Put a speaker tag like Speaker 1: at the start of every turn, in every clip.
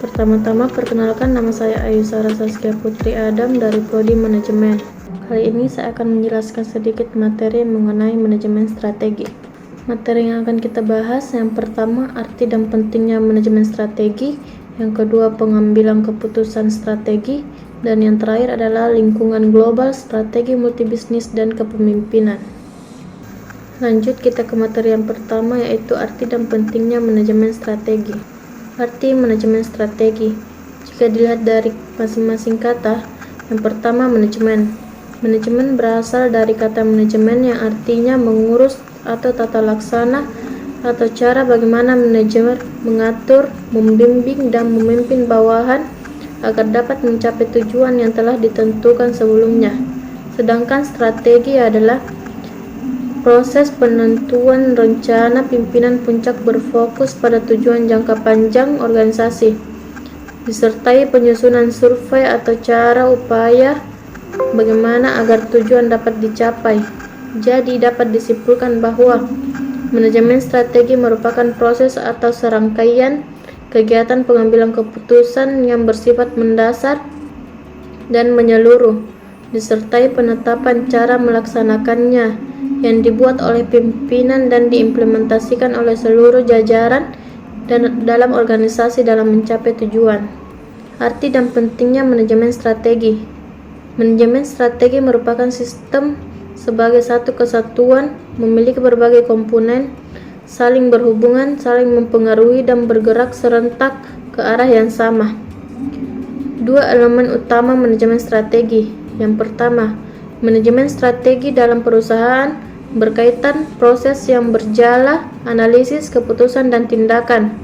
Speaker 1: Pertama-tama, perkenalkan, nama saya Ayu Sarah Saskia Putri Adam dari Prodi Manajemen. Kali ini saya akan menjelaskan sedikit materi mengenai manajemen strategi. Materi yang akan kita bahas, yang pertama, arti dan pentingnya manajemen strategi, yang kedua, pengambilan keputusan strategi, dan yang terakhir adalah lingkungan global, strategi multibisnis, dan kepemimpinan. Lanjut kita ke materi yang pertama, yaitu arti dan pentingnya manajemen strategi. Arti manajemen strategi, jika dilihat dari masing-masing kata, yang pertama manajemen. Manajemen berasal dari kata manajemen yang artinya mengurus atau tata laksana atau cara bagaimana manajer mengatur, membimbing, dan memimpin bawahan agar dapat mencapai tujuan yang telah ditentukan sebelumnya. Sedangkan strategi adalah proses penentuan rencana pimpinan puncak berfokus pada tujuan jangka panjang organisasi, disertai penyusunan survei atau cara upaya bagaimana agar tujuan dapat dicapai. Jadi dapat disimpulkan bahwa manajemen strategi merupakan proses atau serangkaian kegiatan pengambilan keputusan yang bersifat mendasar dan menyeluruh, disertai penetapan cara melaksanakannya yang dibuat oleh pimpinan dan diimplementasikan oleh seluruh jajaran dan dalam organisasi dalam mencapai tujuan. Arti dan pentingnya manajemen strategi. Manajemen strategi merupakan sistem sebagai satu kesatuan, memiliki berbagai komponen, saling berhubungan, saling mempengaruhi, dan bergerak serentak ke arah yang sama. Dua elemen utama manajemen strategi. Yang pertama, manajemen strategi dalam perusahaan berkaitan proses yang berjala, analisis, keputusan, dan tindakan.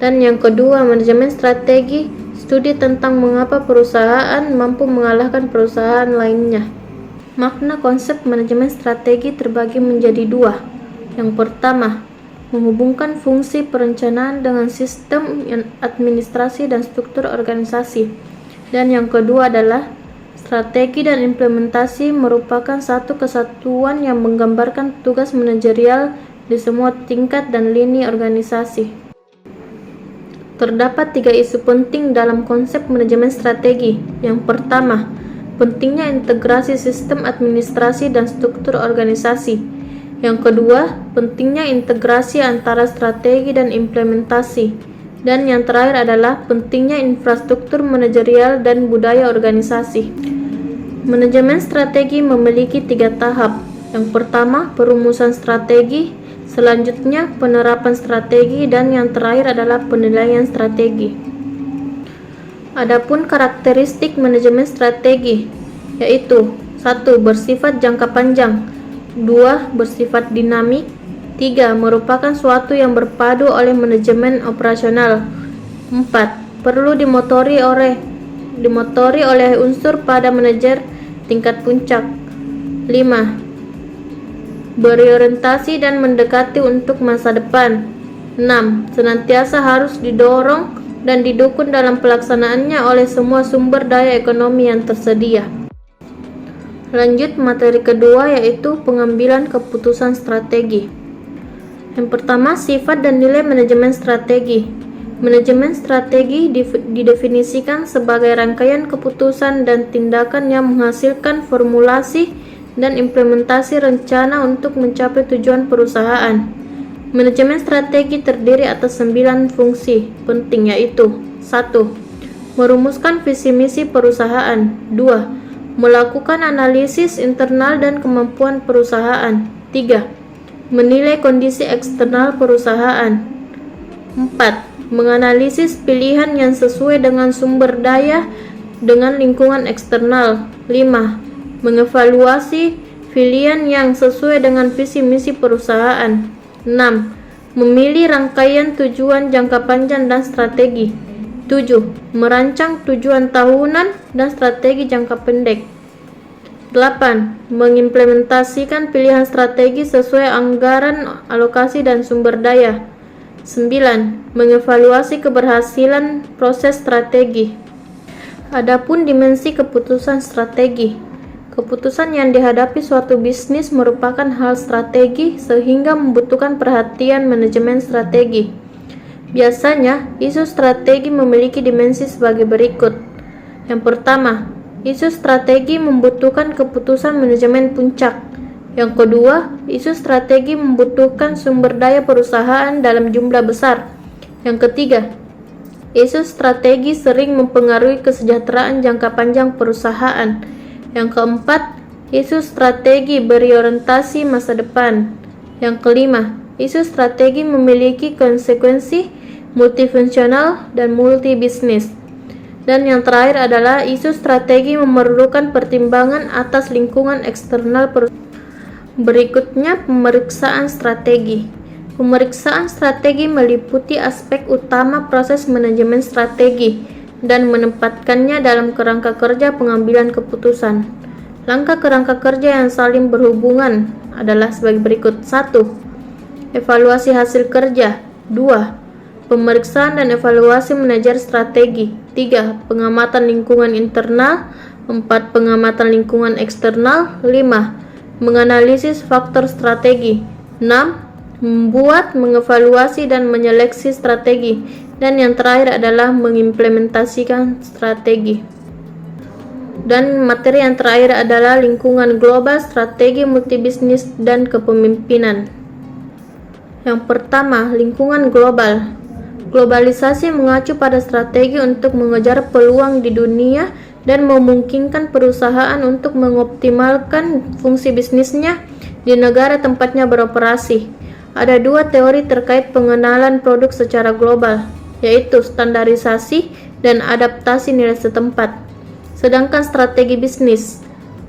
Speaker 1: Dan yang kedua, manajemen strategi, studi tentang mengapa perusahaan mampu mengalahkan perusahaan lainnya. Makna konsep manajemen strategi terbagi menjadi dua. Yang pertama, menghubungkan fungsi perencanaan dengan sistem administrasi dan struktur organisasi. Dan yang kedua adalah strategi dan implementasi merupakan satu kesatuan yang menggambarkan tugas manajerial di semua tingkat dan lini organisasi. Terdapat 3 isu penting dalam konsep manajemen strategi. Yang pertama, pentingnya integrasi sistem administrasi dan struktur organisasi. Yang kedua, pentingnya integrasi antara strategi dan implementasi. Dan yang terakhir adalah pentingnya infrastruktur manajerial dan budaya organisasi. Manajemen strategi memiliki 3 tahap. Yang pertama, perumusan strategi, selanjutnya penerapan strategi, dan yang terakhir adalah penilaian strategi. Adapun karakteristik manajemen strategi, yaitu 1. Bersifat jangka panjang, 2. Bersifat dinamik, 3. Merupakan suatu yang berpadu oleh manajemen operasional, 4. Perlu dimotori oleh unsur pada manajer tingkat puncak, 5. Berorientasi dan mendekati untuk masa depan, 6. Senantiasa harus didorong dan didukung dalam pelaksanaannya oleh semua sumber daya ekonomi yang tersedia. Lanjut materi kedua, yaitu pengambilan keputusan strategi. Yang pertama, sifat dan nilai manajemen strategi. Manajemen strategi didefinisikan sebagai rangkaian keputusan dan tindakan yang menghasilkan formulasi dan implementasi rencana untuk mencapai tujuan perusahaan. Manajemen strategi terdiri atas 9 fungsi penting, yaitu 1. Merumuskan visi misi perusahaan, 2. Melakukan analisis internal dan kemampuan perusahaan, 3. Menilai kondisi eksternal perusahaan, 4. Menganalisis pilihan yang sesuai dengan sumber daya dengan lingkungan eksternal, 5. Mengevaluasi pilihan yang sesuai dengan visi misi perusahaan, 6. Memilih rangkaian tujuan jangka panjang dan strategi, 7. Merancang tujuan tahunan dan strategi jangka pendek, 8. Mengimplementasikan pilihan strategi sesuai anggaran, alokasi, dan sumber daya, 9. Mengevaluasi keberhasilan proses strategi. Adapun dimensi keputusan strategi. Keputusan yang dihadapi suatu bisnis merupakan hal strategi sehingga membutuhkan perhatian manajemen strategi. Biasanya, isu strategi memiliki dimensi sebagai berikut. Yang pertama, isu strategi membutuhkan keputusan manajemen puncak. Yang kedua, isu strategi membutuhkan sumber daya perusahaan dalam jumlah besar. Yang ketiga, isu strategi sering mempengaruhi kesejahteraan jangka panjang perusahaan. Yang keempat, isu strategi berorientasi masa depan. Yang kelima, isu strategi memiliki konsekuensi multifungsional dan multi-bisnis. Dan yang terakhir adalah isu strategi memerlukan pertimbangan atas lingkungan eksternal perusahaan. Berikutnya, pemeriksaan strategi. Pemeriksaan strategi meliputi aspek utama proses manajemen strategi dan menempatkannya dalam kerangka kerja pengambilan keputusan. Langkah kerangka kerja yang saling berhubungan adalah sebagai berikut. 1. Evaluasi hasil kerja. 2. Pemeriksaan dan evaluasi manajer strategi. 3. Pengamatan lingkungan internal. 4. Pengamatan lingkungan eksternal. 5. Menganalisis faktor strategi. 6. Membuat, mengevaluasi, dan menyeleksi strategi. Dan yang terakhir adalah mengimplementasikan strategi. Dan materi yang terakhir adalah lingkungan global, strategi multibisnis, dan kepemimpinan. Yang pertama, lingkungan global. Globalisasi mengacu pada strategi untuk mengejar peluang di dunia dan memungkinkan perusahaan untuk mengoptimalkan fungsi bisnisnya di negara tempatnya beroperasi. Ada dua teori terkait pengenalan produk secara global, yaitu standarisasi dan adaptasi nilai setempat. Sedangkan strategi bisnis,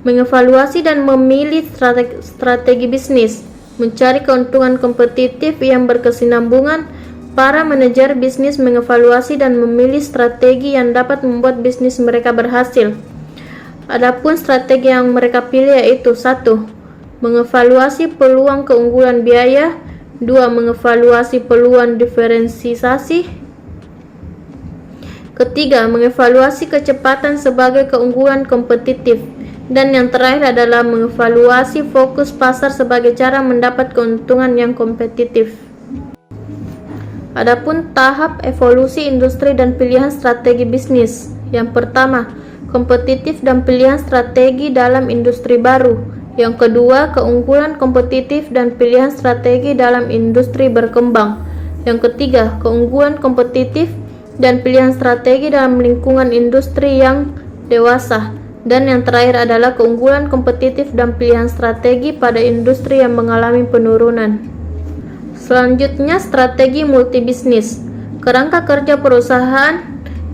Speaker 1: mengevaluasi dan memilih strategi bisnis, mencari keuntungan kompetitif yang berkesinambungan. Para manajer bisnis mengevaluasi dan memilih strategi yang dapat membuat bisnis mereka berhasil. Adapun strategi yang mereka pilih yaitu 1. Mengevaluasi peluang keunggulan biaya. 2. Mengevaluasi peluang diferensiasi. Ketiga, mengevaluasi kecepatan sebagai keunggulan kompetitif. Dan yang terakhir adalah mengevaluasi fokus pasar sebagai cara mendapat keuntungan yang kompetitif. Adapun tahap evolusi industri dan pilihan strategi bisnis. Yang pertama, kompetitif dan pilihan strategi dalam industri baru. Yang kedua, keunggulan kompetitif dan pilihan strategi dalam industri berkembang. Yang ketiga, keunggulan kompetitif dan pilihan strategi dalam lingkungan industri yang dewasa. Dan yang terakhir adalah keunggulan kompetitif dan pilihan strategi pada industri yang mengalami penurunan. Selanjutnya, strategi multibisnis. Kerangka kerja perusahaan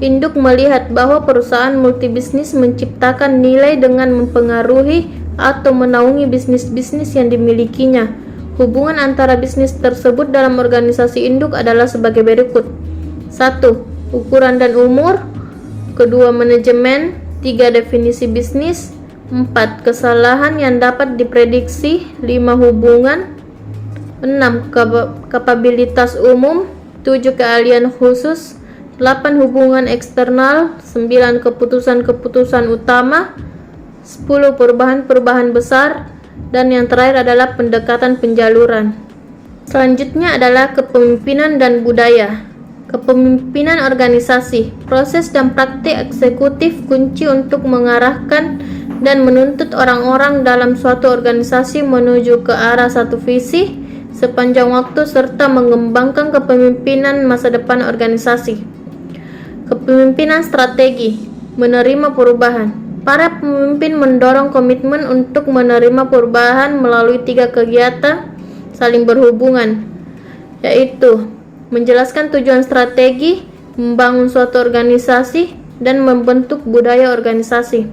Speaker 1: induk melihat bahwa perusahaan multibisnis menciptakan nilai dengan mempengaruhi atau menaungi bisnis-bisnis yang dimilikinya. Hubungan antara bisnis tersebut dalam organisasi induk adalah sebagai berikut. 1. Ukuran dan umur. 2. Manajemen. 3. Definisi bisnis. 4. Kesalahan yang dapat diprediksi. 5. Hubungan. 6. Kapabilitas umum. 7. Keahlian khusus. 8. Hubungan eksternal. 9. Keputusan-keputusan utama. 10. Perubahan-perubahan besar. Dan yang terakhir adalah pendekatan penjaluran. Selanjutnya adalah kepemimpinan dan budaya. Kepemimpinan organisasi. Proses dan praktik eksekutif kunci untuk mengarahkan dan menuntut orang-orang dalam suatu organisasi menuju ke arah satu visi sepanjang waktu serta mengembangkan kepemimpinan masa depan organisasi. Kepemimpinan strategi. Menerima perubahan. Para pemimpin mendorong komitmen untuk menerima perubahan melalui 3 kegiatan saling berhubungan, yaitu menjelaskan tujuan strategi, membangun suatu organisasi, dan membentuk budaya organisasi.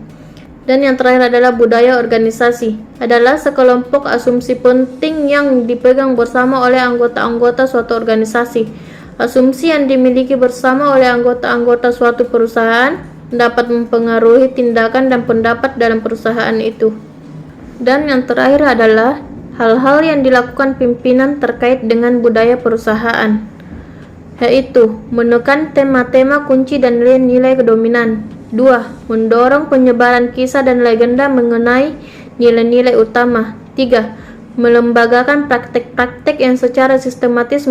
Speaker 1: Dan yang terakhir adalah budaya organisasi, adalah sekelompok asumsi penting yang dipegang bersama oleh anggota-anggota suatu organisasi. Asumsi yang dimiliki bersama oleh anggota-anggota suatu perusahaan dapat mempengaruhi tindakan dan pendapat dalam perusahaan itu. Dan yang terakhir adalah hal-hal yang dilakukan pimpinan terkait dengan budaya perusahaan, yaitu menekan tema-tema kunci dan nilai-nilai dominan. 2. Mendorong penyebaran kisah dan legenda mengenai nilai-nilai utama. 3. Melembagakan praktek-praktek yang secara sistematis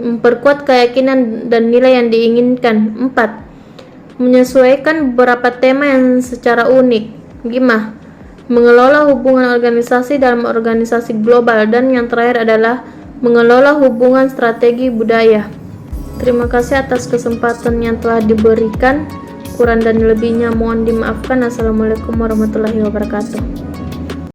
Speaker 1: memperkuat keyakinan dan nilai yang diinginkan. 4. Menyesuaikan beberapa tema yang secara unik. 5. Mengelola hubungan organisasi dalam organisasi global. Dan yang terakhir adalah mengelola hubungan strategi budaya. Terima kasih atas kesempatan yang telah diberikan. Kurang dan lebihnya mohon dimaafkan. Assalamualaikum warahmatullahi wabarakatuh.